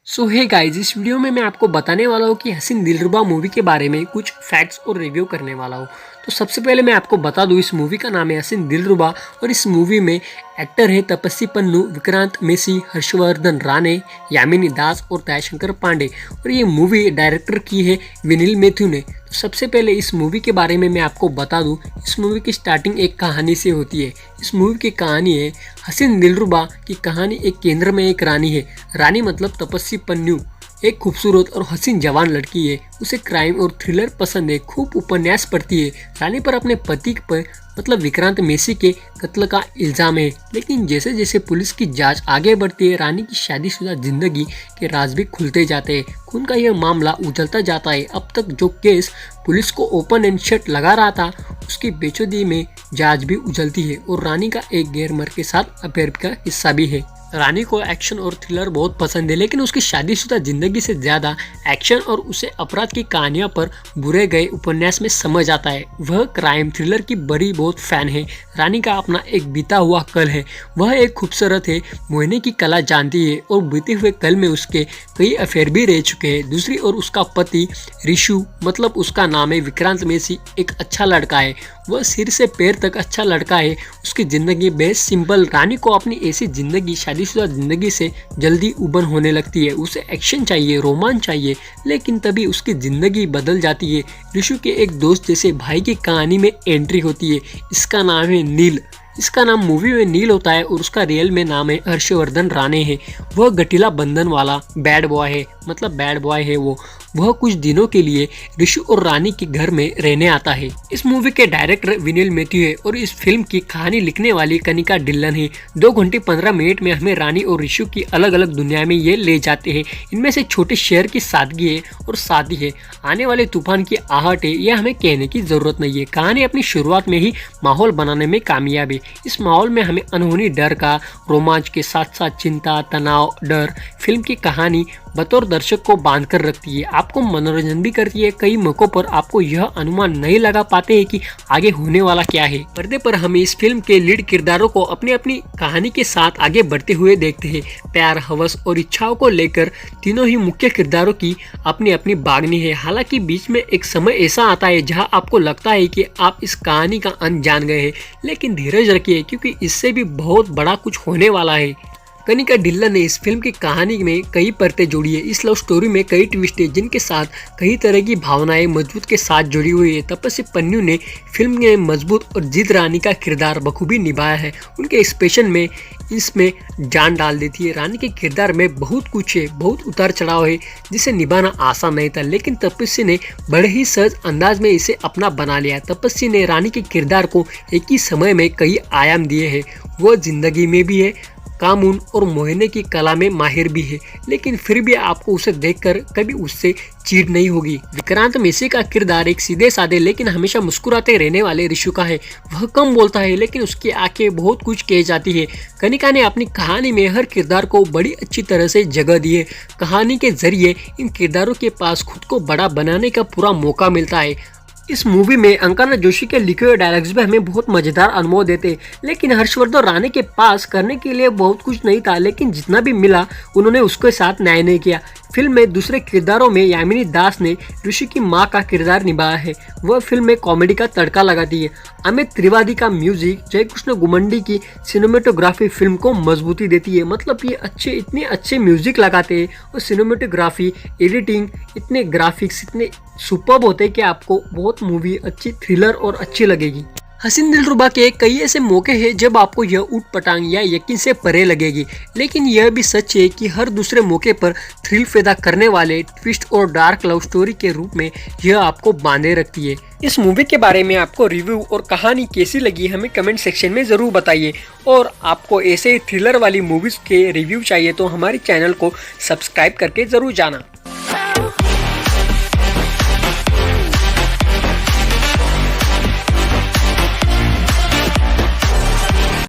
सो hey guys, इस video में मैं आपको बताने वाला हूँ कि हसीन दिलरुबा मूवी के बारे में कुछ फैक्ट्स और रिव्यू करने वाला हूँ। तो सबसे पहले मैं आपको बता दूँ, इस मूवी का नाम है हसीन दिलरुबा और इस मूवी में एक्टर है तपस्वी पन्नू, विक्रांत मेसी, हर्षवर्धन राणे, यामिनी दास और दयाशंकर पांडे और ये मूवी डायरेक्टर की है विनील मैथ्यू ने। तो सबसे पहले इस मूवी के बारे में मैं आपको बता दूं, इस मूवी की स्टार्टिंग एक कहानी से होती है। इस मूवी की कहानी है हसीन दिलरुबा की कहानी। एक केंद्र में एक रानी है, रानी मतलब तपस्वी पन्नू एक खूबसूरत और हसीन जवान लड़की है। उसे क्राइम और थ्रिलर पसंद है, खूब उपन्यास पढ़ती है। रानी पर अपने पति पर मतलब विक्रांत मेसी के कत्ल का इल्जाम है, लेकिन जैसे जैसे पुलिस की जांच आगे बढ़ती है, रानी की शादीशुदा जिंदगी के राज भी खुलते जाते हैं। खून का यह मामला उजलता जाता है। अब तक जो केस पुलिस को ओपन एंड शट लगा रहा था, उसकी बेचौदी में जांच भी उजलती है और रानी का एक गैर मर्द के साथ अफेयर का हिस्सा भी है। रानी को एक्शन और थ्रिलर बहुत पसंद है, लेकिन उसकी शादीशुदा जिंदगी से ज्यादा एक्शन और उसे अपराध की कहानियों पर बुरे गए उपन्यास में समझ आता है। वह क्राइम थ्रिलर की बड़ी बहुत फैन है। रानी का अपना एक बीता हुआ कल है। वह एक खूबसूरत है, मोहने की कला जानती है और बीते हुए कल में उसके कई अफेयर भी रह चुके हैं। दूसरी ओर उसका पति ऋषु मतलब उसका नाम है विक्रांत मेसी एक अच्छा लड़का है। वह सिर से पैर तक अच्छा लड़का है। उसकी जिंदगी बेहद सिंपल। रानी को अपनी ऐसी जिंदगी शादीशुदा जिंदगी से जल्दी उबन होने लगती है। उसे एक्शन चाहिए, रोमांच चाहिए, लेकिन तभी उसकी जिंदगी बदल जाती है। ऋषु के एक दोस्त जैसे भाई की कहानी में एंट्री होती है। इसका नाम है नील। इसका नाम मूवी में नील होता है और उसका रियल में नाम है हर्षवर्धन राणे है। वह गठीला बंधन वाला बैड बॉय है, मतलब बैड बॉय है वो। वह कुछ दिनों के लिए ऋषु और रानी के घर में रहने आता है। इस मूवी के डायरेक्टर विनील मैथ्यू है और इस फिल्म की कहानी लिखने वाली कनिका ढिल्लन है। 2 घंटे 15 मिनट में हमें रानी और ऋषु की अलग अलग दुनिया में ये ले जाते हैं। इनमें से छोटे शहर की सादगी है और शादी है, आने वाले तूफान की आहट है, यह हमें कहने की जरूरत नहीं है। कहानी अपनी शुरुआत में ही माहौल बनाने में कामयाब है। इस माहौल में हमें अनहोनी डर का, रोमांच के साथ साथ चिंता, तनाव, डर फिल्म की कहानी बतौर दर्शक को बांध कर रखती है। आपको मनोरंजन भी करती है। कई मौकों पर आपको यह अनुमान नहीं लगा पाते हैं कि आगे होने वाला क्या है। पर्दे पर हम इस फिल्म के लीड किरदारों को अपनी अपनी कहानी के साथ आगे बढ़ते हुए देखते हैं। प्यार, हवस और इच्छाओं को लेकर तीनों ही मुख्य किरदारों की अपनी अपनी बागनी है। हालांकि बीच में एक समय ऐसा आता है जहां आपको लगता है कि आप इस कहानी का अंत जान गए हैं, लेकिन धीरज रखिए क्योंकि इससे भी बहुत बड़ा कुछ होने वाला है। कनिका ढिल्लन ने इस फिल्म की कहानी में कई परतें जोड़ी है। इस लव स्टोरी में कई ट्विस्ट है जिनके साथ कई तरह की भावनाएं मजबूत के साथ जुड़ी हुई है। तपस्वी पन्नू ने फिल्म में मजबूत और जिद रानी का किरदार बखूबी निभाया है। उनके एक्सप्रेशन में इसमें जान डाल देती है। रानी के किरदार में बहुत कुछ है, बहुत उतार चढ़ाव है जिसे निभाना आसान नहीं था, लेकिन तपस्वी ने बड़े ही सहज अंदाज में इसे अपना बना लिया। तपस्वी ने रानी के किरदार को एक ही समय में कई आयाम दिए हैं। वह जिंदगी में भी है, कानून और मोहने की कला में माहिर भी है, लेकिन फिर भी आपको उसे देखकर कभी उससे चीड़ नहीं होगी। विक्रांत मेसी का किरदार एक सीधे साधे लेकिन हमेशा मुस्कुराते रहने वाले ऋषु का है। वह कम बोलता है लेकिन उसकी आंखें बहुत कुछ कह जाती है। कनिका ने अपनी कहानी में हर किरदार को बड़ी अच्छी तरह से जगह दी है। कहानी के जरिए इन किरदारों के पास खुद को बड़ा बनाने का पूरा मौका मिलता है। इस मूवी में अंकना जोशी के लिखे हुए डायलॉग्स भी हमें बहुत मजेदार अनुभव देते, लेकिन हर्षवर्धन राणे के पास करने के लिए बहुत कुछ नहीं था, लेकिन जितना भी मिला उन्होंने उसके साथ न्याय नहीं किया। फिल्म में दूसरे किरदारों में यामिनी दास ने ऋषि की मां का किरदार निभाया है। वह फिल्म में कॉमेडी का तड़का लगाती है। अमित त्रिवेदी का म्यूजिक, जयकृष्ण गुमंडी की सिनेमेटोग्राफी फिल्म को मजबूती देती है। मतलब ये इतने अच्छे म्यूजिक लगाते हैं और सिनेमेटोग्राफी, एडिटिंग, इतने ग्राफिक्स इतने सुपर्ब होते हैं कि आपको बहुत मूवी अच्छी, थ्रिलर और अच्छी लगेगी। हसीन दिलरुबा के कई ऐसे मौके हैं जब आपको यह ऊट पटांग या यकीन से परे लगेगी, लेकिन यह भी सच है कि हर दूसरे मौके पर थ्रिल पैदा करने वाले ट्विस्ट और डार्क लव स्टोरी के रूप में यह आपको बांधे रखती है। इस मूवी के बारे में आपको रिव्यू और कहानी कैसी लगी हमें कमेंट सेक्शन में जरूर बताइए, और आपको ऐसे थ्रिलर वाली मूवीज के रिव्यू चाहिए तो हमारे चैनल को सब्सक्राइब करके जरूर जाना।